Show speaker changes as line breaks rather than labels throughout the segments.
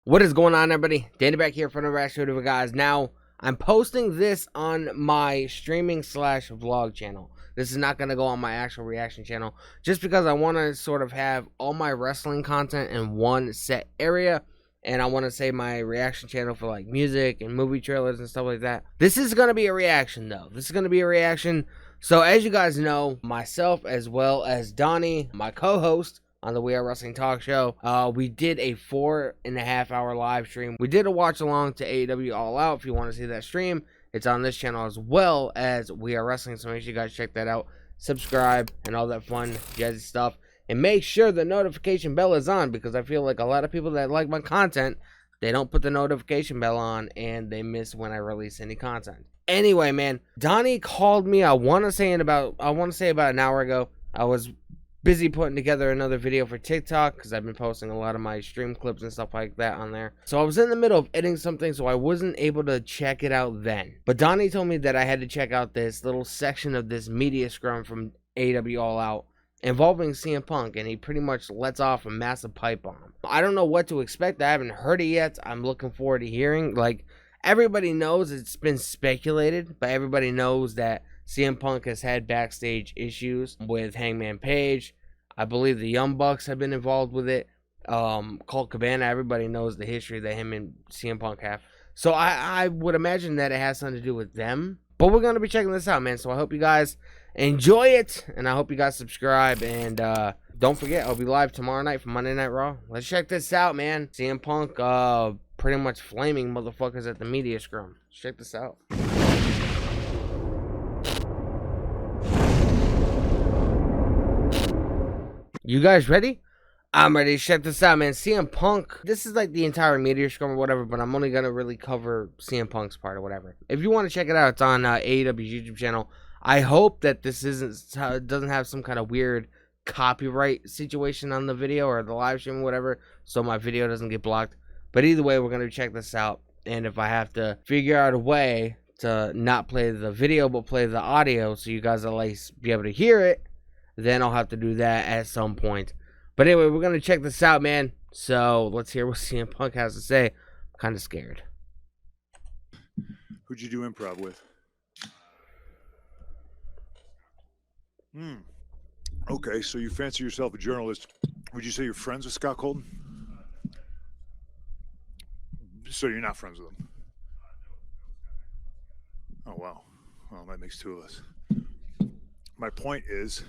What is going on, everybody? Danny back here for another reaction video, guys. Now, I'm posting this on my streaming slash vlog channel. This is not going to go on my actual reaction channel, just because I want to sort of have all my wrestling content in one set area, and I want to save my reaction channel for like music and movie trailers and stuff like that. This is going to be a reaction, though. This is going to be a reaction. So, as you guys know, myself as well as Donnie, my co-host on the We Are Wrestling Talk Show, we did a 4.5-hour live stream. We did a watch along to AEW All Out. If you want to see that stream, it's on this channel as well as We Are Wrestling, so make sure you guys check that out, subscribe, and all that fun jazzy stuff, and make sure the notification bell is on, because I feel like a lot of people that like my content, they don't put the notification bell on and they miss when I release any content. Anyway, man, Donnie called me, I want to say about an hour ago. I was busy putting together another video for TikTok because I've been posting a lot of my stream clips and stuff like that on there. So I was in the middle of editing something, so I wasn't able to check it out then. But Donnie told me that I had to check out this little section of this Media Scrum from AEW All Out involving CM Punk, and he pretty much lets off a massive pipe bomb. I don't know what to expect. I haven't heard it yet. I'm looking forward to hearing. Like, everybody knows, it's been speculated, but everybody knows that CM Punk has had backstage issues with Hangman Page. I believe the Young Bucks have been involved with it. Colt Cabana, everybody knows the history that him and CM Punk have. So I would imagine that it has something to do with them. But we're going to be checking this out, man. So I hope you guys enjoy it, and I hope you guys subscribe. And don't forget, I'll be live tomorrow night for Monday Night Raw. Let's check this out, man. CM Punk pretty much flaming motherfuckers at the Media Scrum. Let's check this out. You guys ready? I'm ready. Check this out, man. CM Punk. This is like the entire Media Scrum or whatever, but I'm only going to really cover CM Punk's part or whatever. If you want to check it out, it's on AEW's YouTube channel. I hope that this doesn't have some kind of weird copyright situation on the video or the live stream or whatever, so my video doesn't get blocked. But either way, we're going to check this out. And if I have to figure out a way to not play the video but play the audio so you guys will at least be able to hear it, then I'll have to do that at some point. But anyway, we're going to check this out, man. So let's hear what CM Punk has to say. I'm kind of scared.
Who'd you do improv with? Okay, so you fancy yourself a journalist. Would you say you're friends with Scott Colton? So you're not friends with him? Oh, wow. Well, that makes two of us. My point is,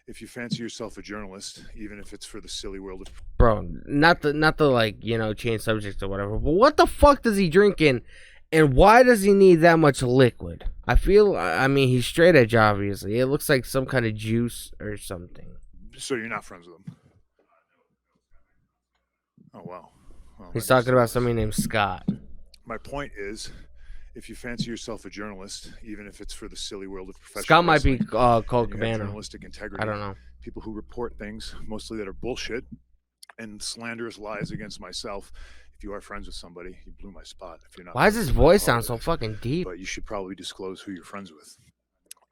if you fancy yourself a journalist, even if it's for the silly world of...
Bro, not the like, you know, change subjects or whatever, but what the fuck does he drink in, and why does he need that much liquid? I mean, he's straight edge, obviously. It looks like some kind of juice or something.
So you're not friends with him? Oh, wow. Well,
he's talking about somebody named Scott.
My point is, if you fancy yourself a journalist, even if it's for the silly world of professional
Scott might be
called
Cabana.
Journalistic integrity.
I don't know.
People who report things, mostly that are bullshit and slanderous lies against myself. If you are friends with somebody, you blew my spot. If you're not,
why does his voice sound so fucking deep?
But you should probably disclose who you're friends with.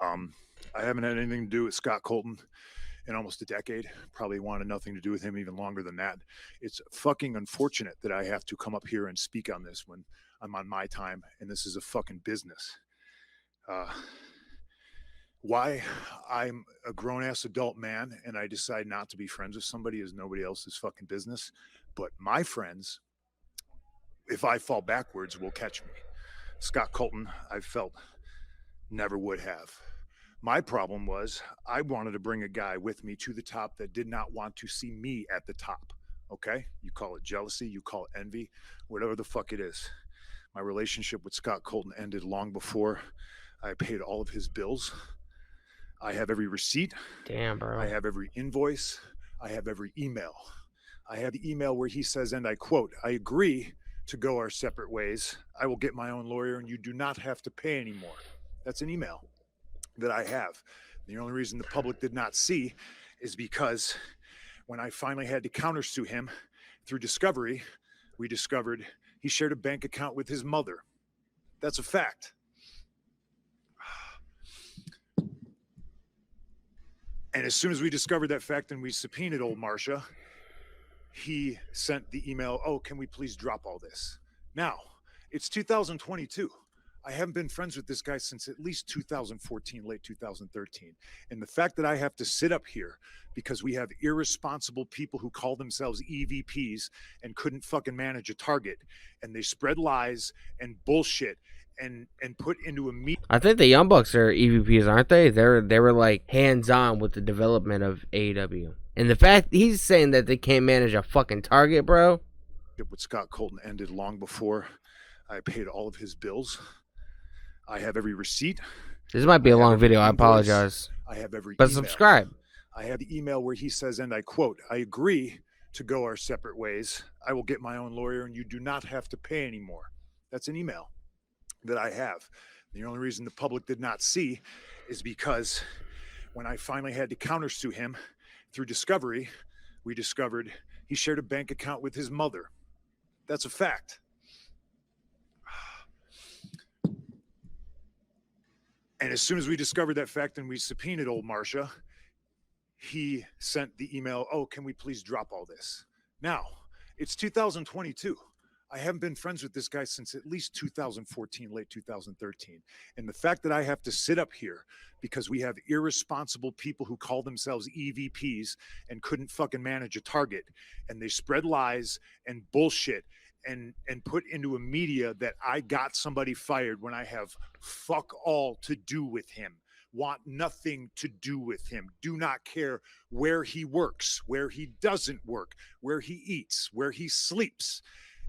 I haven't had anything to do with Scott Colton in almost a decade. Probably wanted nothing to do with him even longer than that. It's fucking unfortunate that I have to come up here and speak on this when I'm on my time, and this is a fucking business. Why I'm a grown-ass adult man and I decide not to be friends with somebody is nobody else's fucking business. But my friends, if I fall backwards, will catch me. Scott Colton, I felt, never would have. My problem was I wanted to bring a guy with me to the top that did not want to see me at the top. Okay? You call it jealousy, you call it envy, whatever the fuck it is. My relationship with Scott Colton ended long before I paid all of his bills. I have every receipt.
Damn, bro.
I have every invoice. I have every email. I have the email where he says, and I quote, "I agree to go our separate ways. I will get my own lawyer and you do not have to pay anymore." That's an email that I have. The only reason the public did not see is because when I finally had to countersue him through discovery, we discovered he shared a bank account with his mother. That's a fact. And as soon as we discovered that fact and we subpoenaed old Marcia, he sent the email, "Oh, can we please drop all this?" Now, it's 2022. I haven't been friends with this guy since at least 2014, late 2013. And the fact that I have to sit up here because we have irresponsible people who call themselves EVPs and couldn't fucking manage a target, and they spread lies and bullshit and put into a meet.
I think the Young Bucks are EVPs, aren't they? They were like hands-on with the development of AEW. And the fact he's saying that they can't manage a fucking target, bro.
With Scott Colton ended long before I paid all of his bills. I have every receipt.
This might be a long video. I apologize.
I have every
but
email.
Subscribe.
I have the email where he says, and I quote, "I agree to go our separate ways. I will get my own lawyer and you do not have to pay anymore." That's an email that I have. The only reason the public did not see is because when I finally had to countersue him through discovery, we discovered he shared a bank account with his mother. That's a fact. And as soon as we discovered that fact and we subpoenaed old Marcia, he sent the email, "Oh, can we please drop all this?" Now, it's 2022. I haven't been friends with this guy since at least 2014, late 2013. And the fact that I have to sit up here because we have irresponsible people who call themselves EVPs and couldn't fucking manage a target, and they spread lies and bullshit and put into a media that I got somebody fired when I have fuck all to do with him, want nothing to do with him, do not care where he works, where he doesn't work, where he eats, where he sleeps.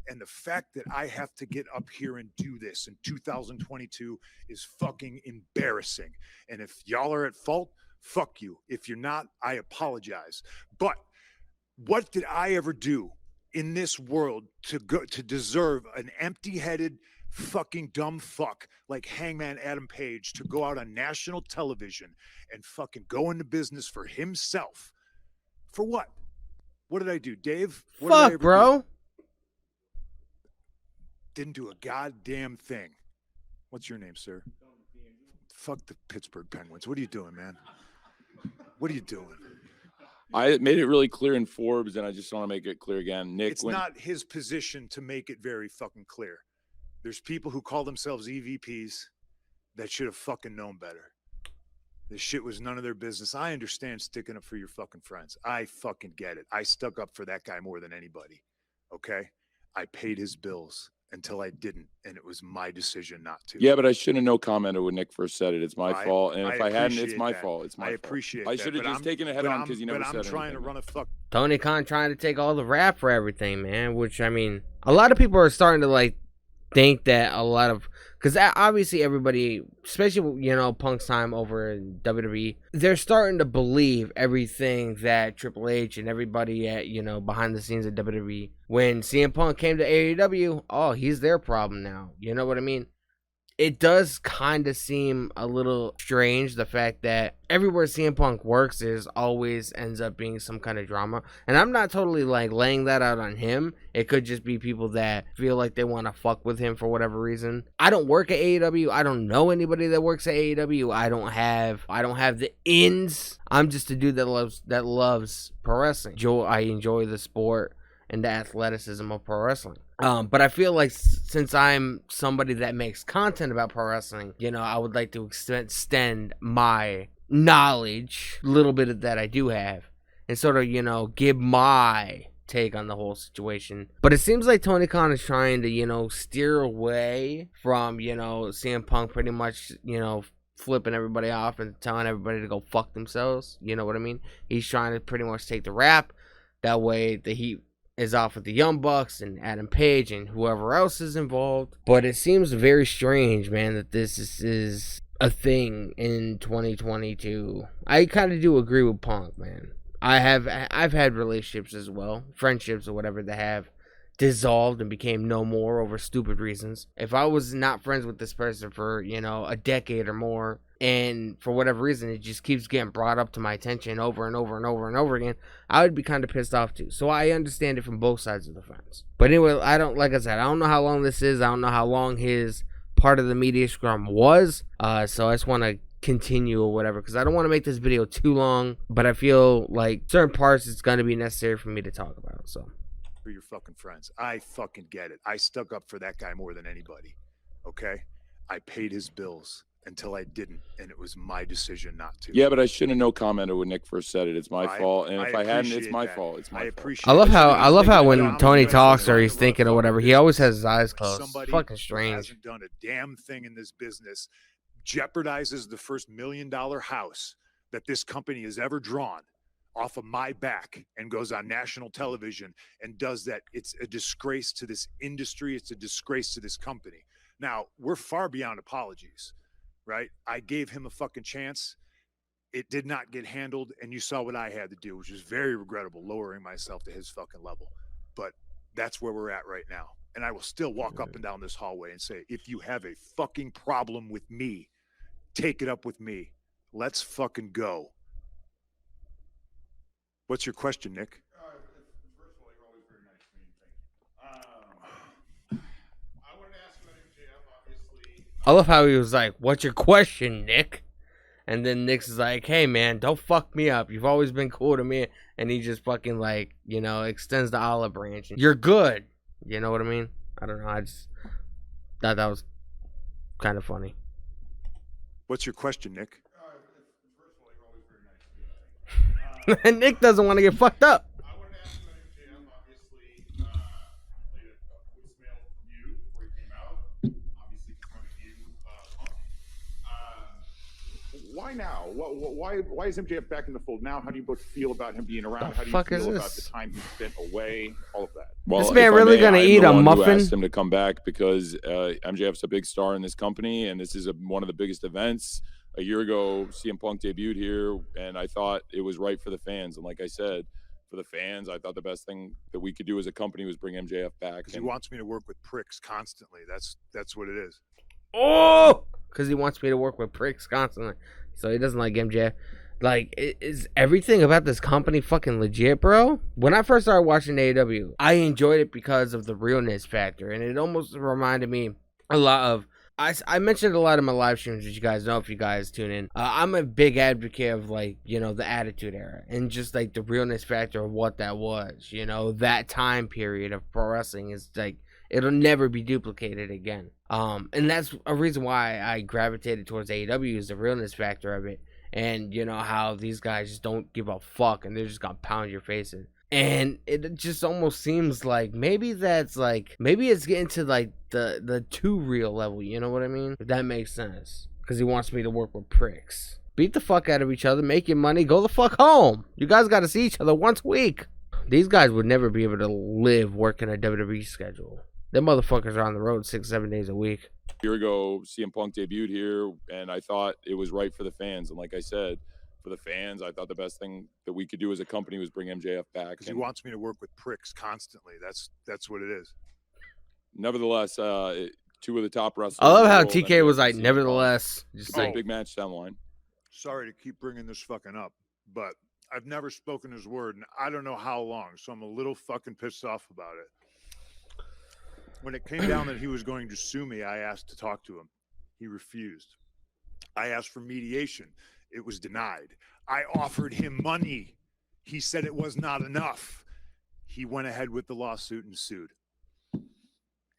And the fact that I have to get up here and do this in 2022 is fucking embarrassing. And if y'all are at fault, fuck you. If you're not, I apologize. But what did I ever do in this world to deserve an empty-headed fucking dumb fuck like Hangman Adam Page to go out on national television and fucking go into business for himself? For what? What did I do, Dave? What
Fuck,
did I ever
bro.
do? Didn't do a goddamn thing. What's your name, sir? Fuck the Pittsburgh Penguins. What are you doing, man? What are you doing?
I made it really clear in Forbes, and I just want to make it clear again. Nick,
it's not his position to make it very fucking clear. There's people who call themselves EVPs that should have fucking known better. This shit was none of their business. I understand sticking up for your fucking friends. I fucking get it. I stuck up for that guy more than anybody. Okay? I paid his bills until I didn't, and it was my decision not to.
Yeah, but I shouldn't have no commented when Nick first said it. It's my fault, and if I hadn't, it's my
that.
fault. It's my fault.
I appreciate
I should have just taken it head on because you never said anything.
But I'm trying to run a fuck.
Tony Khan trying to take all the rap for everything, man. Which, I mean, a lot of people are starting to, like, think that a lot of... Because obviously everybody, especially, you know, Punk's time over in WWE, they're starting to believe everything that Triple H and everybody at, you know, behind the scenes at WWE. When CM Punk came to AEW, oh, he's their problem now. You know what I mean? It does kind of seem a little strange, the fact that everywhere CM Punk works is always ends up being some kind of drama. And I'm not totally like laying that out on him. It could just be people that feel like they want to fuck with him for whatever reason. I don't work at AEW. I don't know anybody that works at AEW. I don't have the ins. I'm just a dude that loves pro wrestling. I enjoy the sport and the athleticism of pro wrestling. But I feel like since I'm somebody that makes content about pro wrestling, you know, I would like to extend my knowledge, a little bit of that I do have, and sort of, you know, give my take on the whole situation. But it seems like Tony Khan is trying to, you know, steer away from, you know, CM Punk pretty much, you know, flipping everybody off and telling everybody to go fuck themselves. You know what I mean? He's trying to pretty much take the rap. That way the heat is off with the Young Bucks and Adam Page and whoever else is involved. But it seems very strange, man, that this is a thing in 2022. I kind of do agree with Punk, man. I've had relationships as well, friendships or whatever that have dissolved and became no more over stupid reasons. If I was not friends with this person for, you know, a decade or more, and for whatever reason it just keeps getting brought up to my attention over and over and over and over again, I would be kind of pissed off too. So I understand it from both sides of the fence. But anyway, like I said, I don't know how long this is. I don't know how long his part of the media scrum was. So I just want to continue or whatever, because I don't want to make this video too long, but I feel like certain parts it's going to be necessary for me to talk about. So
for your fucking friends, I fucking get it. I stuck up for that guy more than anybody. Okay, I paid his bills until I didn't, and it was my decision not to.
Yeah, but I shouldn't have no commented when Nick first said it. It's my fault, and if I hadn't, it's my
that.
fault. It's my
I
fault.
appreciate.
I love how when
about
Tony
it.
talks or he's
Run
thinking or whatever, he always has his eyes closed. It's
Somebody
fucking
who
strange.
hasn't done a damn thing in this business jeopardizes the first $1 million house that this company has ever drawn off of my back and goes on national television and does that. It's a disgrace to this industry. It's a disgrace to this company. Now, we're far beyond apologies, right? I gave him a fucking chance. It did not get handled, and you saw what I had to do, which was very regrettable, lowering myself to his fucking level. But that's where we're at right now. And I will still walk up and down this hallway and say, if you have a fucking problem with me, take it up with me. Let's fucking go. What's your question, Nick?
First of all, you're always very nice to me. Thank you. I wanted to ask about MJF, obviously.
I love how he was like, "What's your question, Nick?" And then Nick's is like, "Hey man, don't fuck me up. You've always been cool to me." And he just fucking like, you know, extends the olive branch. You're good. You know what I mean? I don't know. I just thought that was kind of funny.
What's your question, Nick?
First of all, you're always very nice to me. Thank you.
And Nick doesn't want to get fucked up.
I wanted to ask about MJF, obviously. Played a voicemail from you before he came out. Obviously, confronted you, Punk. Why now? Why is MJF back in the fold now? How do you both feel about him being around? How do you
fuck is
feel
this?
about the time he spent away? All of that.
Well,
This man
if I
really
may,
gonna
I'm
eat
the
a
one who
muffin?
asked him to come back because MJF's a big star in this company, and this is one of the biggest events. A year ago, CM Punk debuted here, and I thought it was right for the fans. And like I said, for the fans, I thought the best thing that we could do as a company was bring MJF back.
Because he
And
wants me to work with pricks constantly. That's what it is.
Oh, because he wants me to work with pricks constantly, so he doesn't like MJF. Like, is everything about this company fucking legit, bro? When I first started watching AEW, I enjoyed it because of the realness factor, and it almost reminded me a lot of. I mentioned a lot of my live streams, which you guys know if you guys tune in. I'm a big advocate of, like, you know, the Attitude Era and just like the realness factor of what that was. You know, that time period of pro wrestling is like, it'll never be duplicated again. And that's a reason why I gravitated towards AEW, is the realness factor of it. And you know how these guys just don't give a fuck and they're just gonna pound your faces. And it just almost seems like maybe it's getting to like the too real level, you know what I mean? If that makes sense. Because he wants me to work with pricks. Beat the fuck out of each other, make your money, go the fuck home. You guys gotta see each other once a week. These guys would never be able to live working a WWE schedule. Them motherfuckers are on the road 6-7 days a week.
a year ago, CM Punk debuted here, and I thought it was right for the fans. And like I said, for the fans, I thought the best thing that we could do as a company was bring MJF back.
Because he wants me to work with pricks constantly. That's what it is.
Nevertheless, two of the top wrestlers.
I love
in the
how
world,
TK
MJF
was
and
like,
CM Punk.
nevertheless. Just
It's a
like,
big match down the line.
Sorry to keep bringing this fucking up, but I've never spoken his word in I don't know how long, so I'm a little fucking pissed off about it. When it came down that he was going to sue me, I asked to talk to him. He refused. I asked for mediation. It was denied. I offered him money. He said it was not enough. He went ahead with the lawsuit and sued.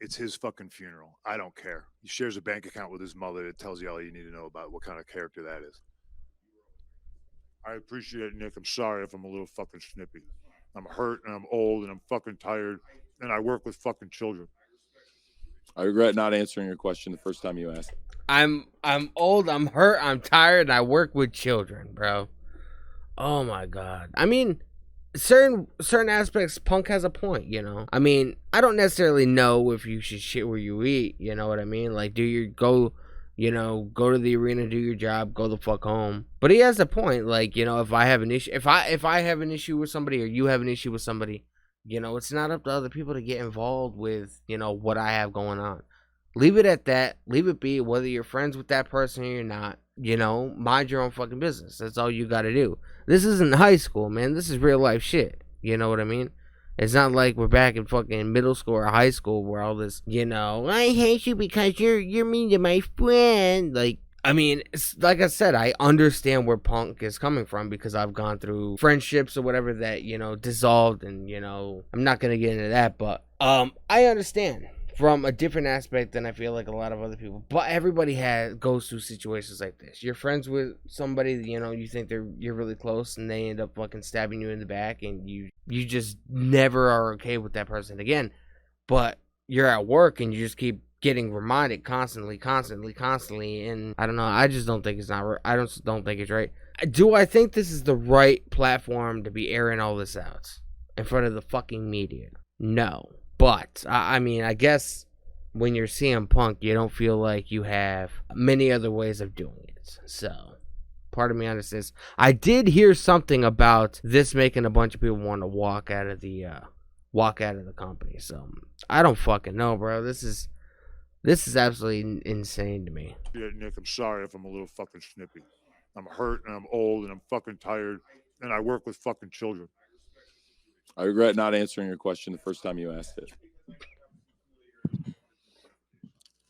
It's his fucking funeral. I don't care. He shares a bank account with his mother that tells you all you need to know about what kind of character that is. I appreciate it, Nick. I'm sorry if I'm a little fucking snippy. I'm hurt and I'm old and I'm fucking tired and I work with fucking children.
I regret not answering your question the first time you asked.
I'm old, I'm hurt, I'm tired, and I work with children, bro. Oh my god. I mean, certain aspects, Punk has a point, you know. I mean, I don't necessarily know if you should shit where you eat, you know what I mean? Like, go to the arena, do your job, go the fuck home. But he has a point, like, you know, if I have an issue, if I have an issue with somebody or you have an issue with somebody, you know, it's not up to other people to get involved with, you know, what I have going on. Leave it at that. Leave it be. Whether you're friends with that person or you're not, you know, mind your own fucking business. That's all you got to do. This isn't high school, man. This is real life shit. You know what I mean? It's not like we're back in fucking middle school or high school where all this, you know, I hate you because you're mean to my friend. Like, I mean, like I said, I understand where Punk is coming from because I've gone through friendships or whatever that, dissolved, and, I'm not going to get into that, but I understand from a different aspect than I feel like a lot of other people. But everybody goes through situations like this. You're friends with somebody, you think you're really close, and they end up fucking stabbing you in the back, and you just never are okay with that person again. But you're at work and you just keep getting reminded constantly, and I don't know. I just don't think it's not. I don't think it's right. Do I think this is the right platform to be airing all this out in front of the fucking media? No, but I mean, I guess when you're CM Punk, you don't feel like you have many other ways of doing it. So, part of me understands. I did hear something about this making a bunch of people want to walk out of the company. So I don't fucking know, bro. This is absolutely insane to me.
Yeah, Nick, I'm sorry if I'm a little fucking snippy. I'm hurt and I'm old and I'm fucking tired and I work with fucking children.
I regret not answering your question the first time you asked it.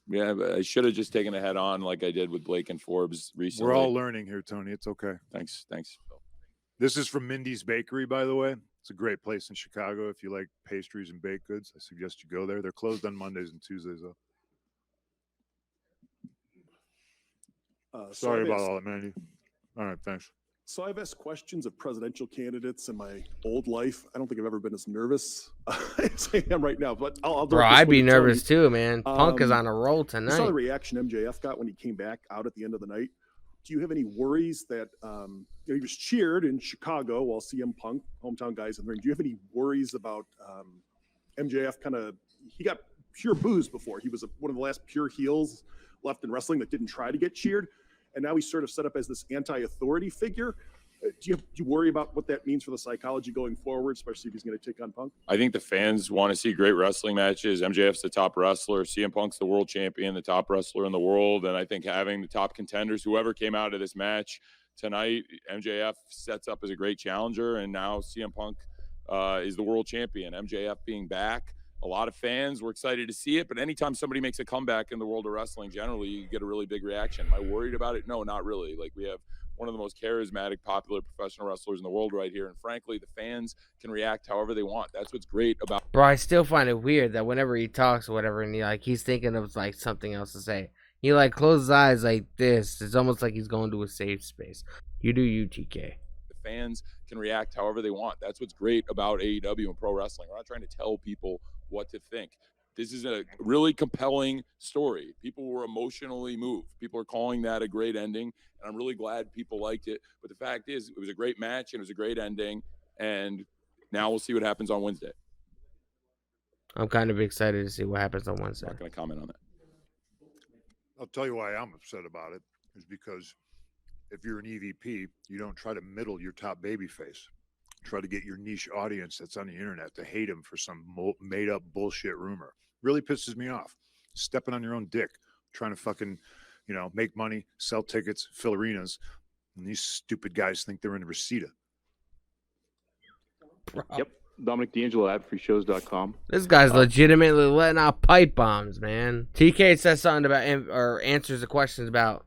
Yeah, but I should have just taken it head on like I did with Blake and Forbes recently.
We're all learning here, Tony. It's okay.
Thanks.
This is from Mindy's Bakery, by the way. It's a great place in Chicago. If you like pastries and baked goods, I suggest you go there. They're closed on Mondays and Tuesdays, though. Sorry about all that, Mandy. All right, thanks.
So I've asked questions of presidential candidates in my old life. I don't think I've ever been as nervous as I am right now. But I'll
bro, I'd be nervous too, man. Punk is on a roll tonight.
I saw the reaction MJF got when he came back out at the end of the night. Do you have any worries that he was cheered in Chicago while CM Punk, hometown guys, in the ring? Do you have any worries about MJF? He got pure boos before. He was one of the last pure heels left in wrestling that didn't try to get cheered. And now he's sort of set up as this anti-authority figure. Do you worry about what that means for the psychology going forward, especially if he's going to take on Punk?
I think the fans want to see great wrestling matches. MJF's the top wrestler. CM Punk's the world champion, the top wrestler in the world. And I think having the top contenders, whoever came out of this match tonight, MJF sets up as a great challenger. And now CM Punk is the world champion. MJF being back, a lot of fans were excited to see it, but anytime somebody makes a comeback in the world of wrestling, generally you get a really big reaction. Am I worried about it? No, not really. Like, we have one of the most charismatic, popular professional wrestlers in the world right here, and frankly, the fans can react however they want. That's what's great about.
Bro, I still find it weird that whenever he talks or whatever, and he's thinking of like something else to say. He closes his eyes like this. It's almost like he's going to a safe space. You do you, TK.
The fans can react however they want. That's what's great about AEW and pro wrestling. We're not trying to tell people what to think. This is a really compelling story. People were emotionally moved. People are calling that a great ending, and I'm really glad people liked it. But the fact is, it was a great match, and it was a great ending, and now we'll see what happens on Wednesday.
I'm kind of excited to see what happens on Wednesday.
I'm not going to comment on that.
I'll tell you why I'm upset about it, is because if you're an EVP, you don't try to middle your top babyface. Try to get your niche audience that's on the internet to hate him for some made-up bullshit rumor. Really pisses me off. Stepping on your own dick, trying to fucking, make money, sell tickets, fill arenas, and these stupid guys think they're in Reseda.
Bro.
Yep. Dominic D'Angelo at freeshows.com.
This guy's legitimately letting out pipe bombs, man. TK says something about or answers the questions about,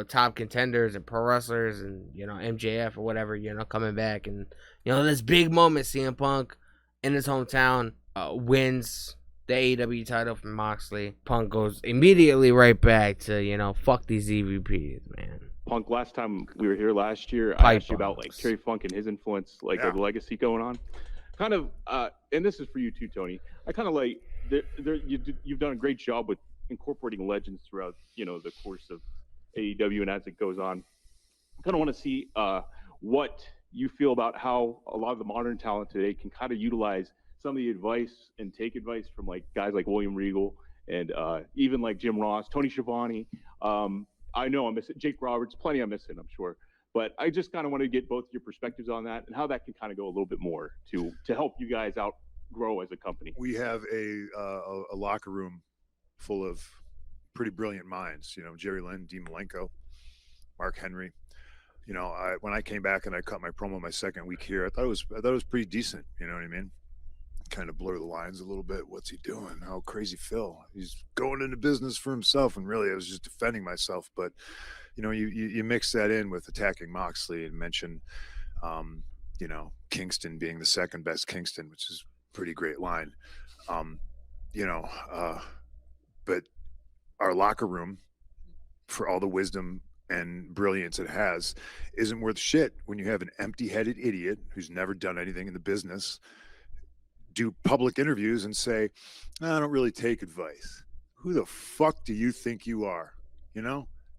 top contenders and pro wrestlers and, MJF or whatever, coming back. And, this big moment, CM Punk in his hometown wins the AEW title from Moxley. Punk goes immediately right back to, fuck these EVPs, man.
Punk, last time we were here last year,
Pipe
I asked you about
bombs.
Terry Funk and his influence, the legacy going on. Kind of, and this is for you too, Tony. I kind of you've done a great job with incorporating legends throughout, the course of AEW and as it goes on. I kind of want to see what you feel about how a lot of the modern talent today can kind of utilize some of the advice and take advice from guys like William Regal and even like Jim Ross, Tony Schiavone. I know I'm missing Jake Roberts, plenty I'm missing, I'm sure. But I just kind of want to get both your perspectives on that and how that can kind of go a little bit more to help you guys outgrow as a company.
We have a locker room full of pretty brilliant minds. Jerry Lynn, Dean Malenko, Mark Henry. When I came back and I cut my promo my second week here, I thought it was pretty decent. You know what I mean? Kind of blur the lines a little bit. What's he doing? Oh, crazy Phil. He's going into business for himself. And really, I was just defending myself. But you mix that in with attacking Moxley and mention, Kingston being the second best Kingston, which is a pretty great line. But our locker room, for all the wisdom and brilliance it has, isn't worth shit when you have an empty-headed idiot who's never done anything in the business do public interviews and say, I don't really take advice. Who the fuck do you think you are?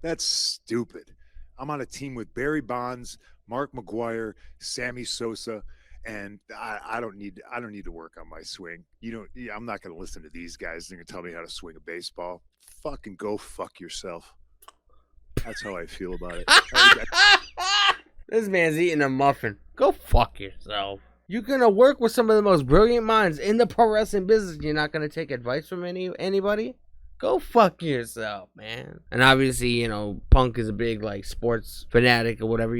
That's stupid. I'm on a team with Barry Bonds, Mark McGuire, Sammy Sosa, and I don't need to work on my swing. I'm not going to listen to these guys. They're going to tell me how to swing a baseball. Fucking go fuck yourself. That's how I feel about it.
This man's eating a muffin. Go fuck yourself. You're going to work with some of the most brilliant minds in the pro wrestling business. You're not going to take advice from anybody? Go fuck yourself, man. And obviously, Punk is a big, sports fanatic or whatever,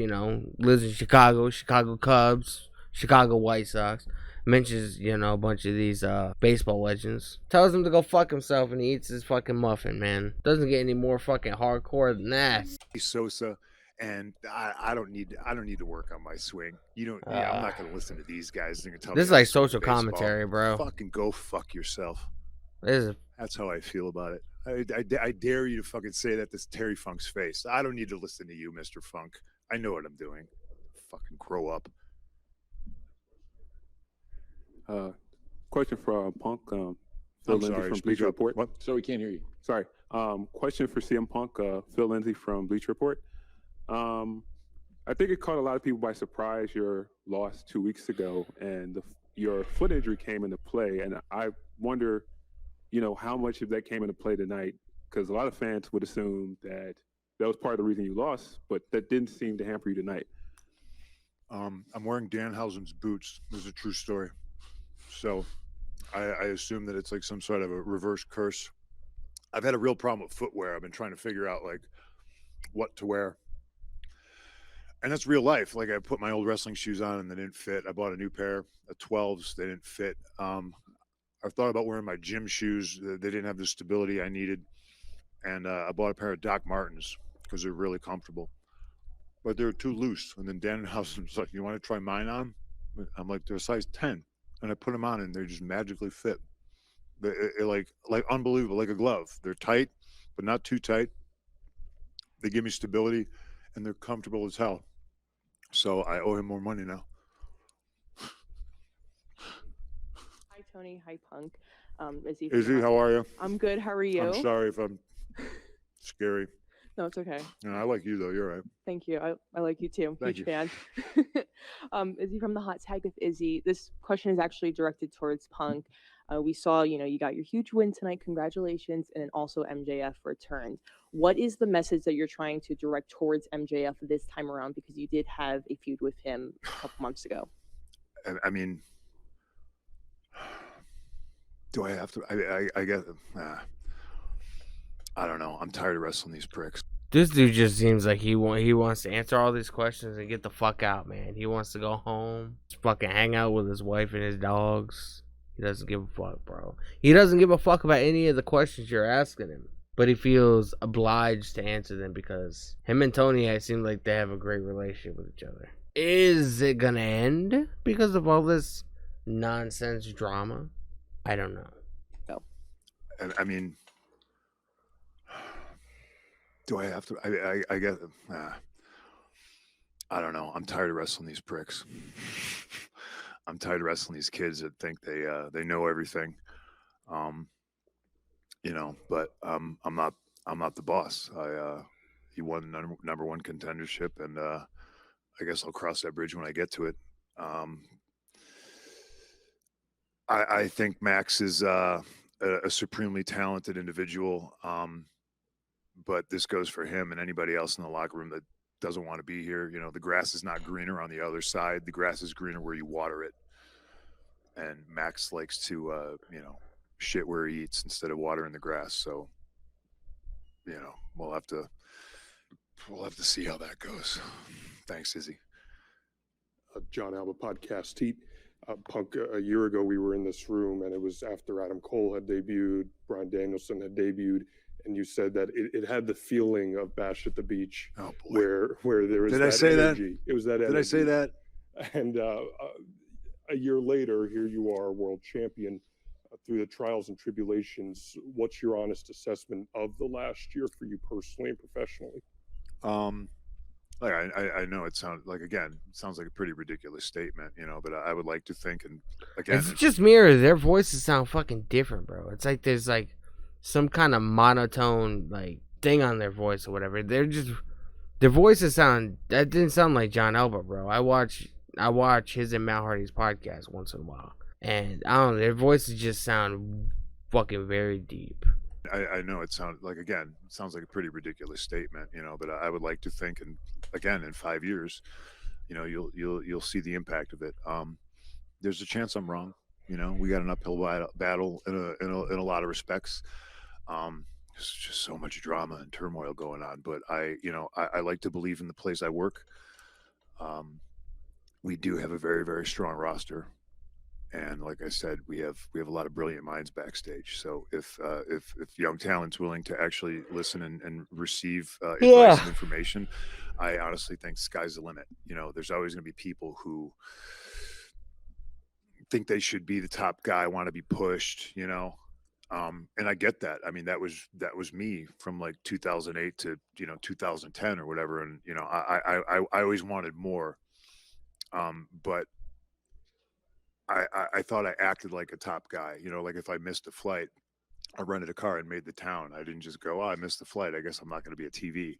lives in Chicago Cubs, Chicago White Sox. Mentions, a bunch of these baseball legends. Tells him to go fuck himself, and he eats his fucking muffin, man. Doesn't get any more fucking hardcore than that.
Sosa, and I don't need to work on my swing. I'm not going to listen to these guys. They're going to tell me
this is like social commentary, bro.
Fucking go fuck yourself.
That's
how I feel about it. I dare you to fucking say that to Terry Funk's face. I don't need to listen to you, Mr. Funk. I know what I'm doing. Fucking grow up.
Question for Punk. Phil
I'm
Lindsay
sorry,
from
speak
Bleacher
up.
Report.
What?
So we can't hear you.
Sorry. Question for CM Punk. Phil Lindsay from Bleacher Report. I think it caught a lot of people by surprise your loss 2 weeks ago, and your foot injury came into play. And I wonder, how much of that came into play tonight? Because a lot of fans would assume that was part of the reason you lost, but that didn't seem to hamper you tonight.
I'm wearing Danhausen's boots. This is a true story. So I assume that it's like some sort of a reverse curse. I've had a real problem with footwear. I've been trying to figure out what to wear. And that's real life. I put my old wrestling shoes on and they didn't fit. I bought a new pair of 12s. They didn't fit. I've thought about wearing my gym shoes. They didn't have the stability I needed. And I bought a pair of Doc Martens because they're really comfortable. But they're too loose. And then Danhausen's like, you want to try mine on? I'm like, they're a size 10. And I put them on and they just magically fit. They're like unbelievable, like a glove. They're tight, but not too tight. They give me stability and they're comfortable as hell. So I owe him more money now.
Hi, Tony. Hi, Punk.
Izzy, how are you?
I'm good. How are you?
I'm sorry if I'm scary.
No, it's okay.
I like you, though. You're right.
Thank you. I like you, too.
Thank
Huge
you.
fan. Izzy from the Hot Tag with Izzy. This question is actually directed towards Punk. We saw, you got your huge win tonight. Congratulations. And then also MJF returned. What is the message that you're trying to direct towards MJF this time around? Because you did have a feud with him a couple months ago.
I mean, do I have to? I guess. I don't know. I'm tired of wrestling these pricks.
This dude just seems like he wants to answer all these questions and get the fuck out, man. He wants to go home, just fucking hang out with his wife and his dogs. He doesn't give a fuck, bro. He doesn't give a fuck about any of the questions you're asking him. But he feels obliged to answer them because him and Tony, seem like they have a great relationship with each other. Is it gonna end because of all this nonsense drama? I don't know.
No.
I mean, do I have to? I guess. I don't know. I'm tired of wrestling these pricks. I'm tired of wrestling these kids that think they know everything. But I'm not the boss. He won number one contendership, and I guess I'll cross that bridge when I get to it. I think Max is a supremely talented individual, but this goes for him and anybody else in the locker room that doesn't want to be here. The grass is not greener on the other side. The grass is greener where you water it. And Max likes to, shit where he eats instead of watering the grass. So, we'll have to see how that goes. Thanks, Izzy.
John Alba podcast. Punk, a year ago, we were in this room and it was after Adam Cole had debuted, Bryan Danielson had debuted, and you said that it had the feeling of Bash at the Beach,
Oh boy.
where there was
Did
that
I say
energy. It was that
that?
energy.
Did I say that?
And a year later, here you are, world champion. Through the trials and tribulations, what's your honest assessment of the last year for you personally and professionally?
Like I know it sounds like a pretty ridiculous statement, but I would like to think, and again,
It's just me or their voices sound fucking different, bro. It's like there's like some kind of monotone like thing on their voice or whatever. Their voices that didn't sound like John Elba, bro. I watch his and Matt Hardy's podcast once in a while, and I don't know, their voices just sound fucking very deep.
I know it sounds like a pretty ridiculous statement, but I would like to think, and again, in 5 years, you'll see the impact of it. There's a chance I'm wrong. We got an uphill battle in a lot of respects. There's just so much drama and turmoil going on, but I like to believe in the place I work. We do have a very, very strong roster. And like I said, we have a lot of brilliant minds backstage. So if young talent's willing to actually listen and receive advice and information, I honestly think sky's the limit. There's always going to be people who think they should be the top guy, want to be pushed, and I get that. I mean, that was me from like 2008 to 2010 or whatever, and I always wanted more, but I thought I acted like a top guy, like if I missed a flight, I rented a car and made the town. I didn't just go, I missed the flight, I guess I'm not going to be a TV.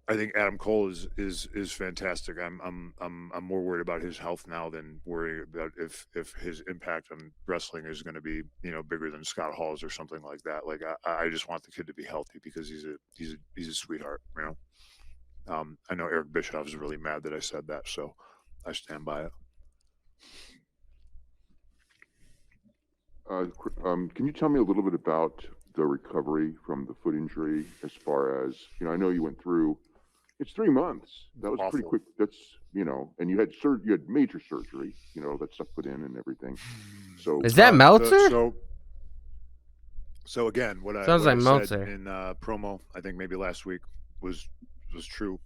I think Adam Cole is fantastic. I'm more worried about his health now than worrying about if his impact on wrestling is going to be bigger than Scott Hall's or something like that. Like I just want the kid to be healthy because he's a sweetheart. I know Eric Bischoff is really mad that I said that, so I stand by it.
Can you tell me a little bit about the recovery from the foot injury? As far as I know you went through. It's 3 months. That was pretty quick. That's and you had major surgery. That stuff put in and everything. So
is that Meltzer?
So again, what I
like
said
Meltzer
in promo, I think maybe last week was true.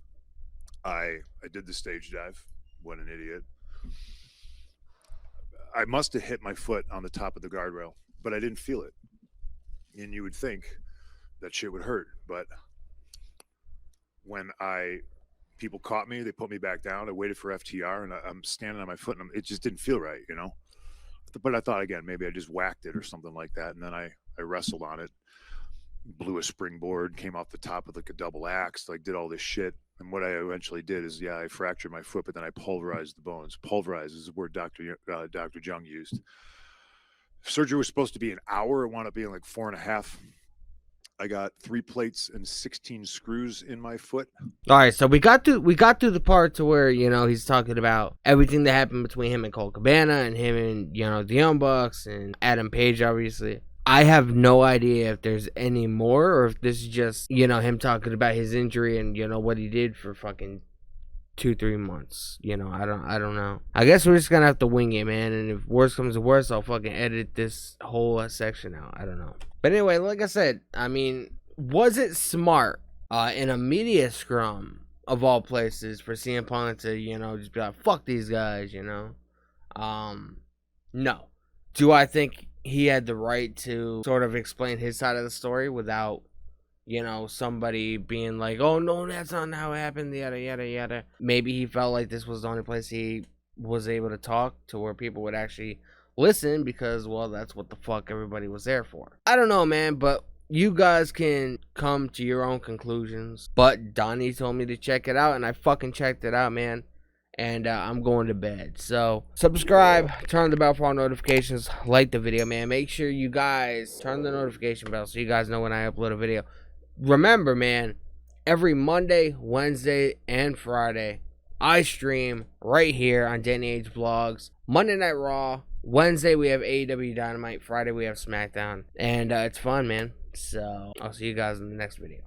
I did the stage dive. What an idiot. I must have hit my foot on the top of the guardrail, but I didn't feel it. And you would think that shit would hurt, but when people caught me, they put me back down. I waited for FTR, and I'm standing on my foot, and it just didn't feel right, But I thought, again, maybe I just whacked it or something like that, and then I wrestled on it, blew a springboard, came off the top of like a double axe, like did all this shit. And what I eventually did is, I fractured my foot, but then I pulverized the bones. Pulverize is the word Dr. Jung used. Surgery was supposed to be an hour. It wound up being like 4.5. I got 3 plates and 16 screws in my foot.
All right, so we got through the part to where he's talking about everything that happened between him and Colt Cabana and him and the Young Bucks and Adam Page, obviously. I have no idea if there's any more or if this is just him talking about his injury and what he did for fucking 2-3 months. I don't know. I guess we're just gonna have to wing it, man. And if worse comes to worse, I'll fucking edit this whole section out. I don't know. But anyway, like I said, I mean, was it smart in a media scrum of all places for CM Punk to just be like, fuck these guys, No. Do I think he had the right to sort of explain his side of the story without somebody being like, oh no, that's not how it happened, yada yada yada? Maybe he felt like this was the only place he was able to talk to where people would actually listen because, well, that's what the fuck everybody was there for. I don't know, man, but you guys can come to your own conclusions. But Donnie told me to check it out, and I fucking checked it out, man. And I'm going to bed. So subscribe, turn on the bell for all notifications, like the video, man. Make sure you guys turn the notification bell so you guys know when I upload a video. Remember, man, every Monday, Wednesday, and Friday, I stream right here on Danny H Vlogs. Monday Night Raw. Wednesday, we have AEW Dynamite. Friday, we have SmackDown. And it's fun, man. So I'll see you guys in the next video.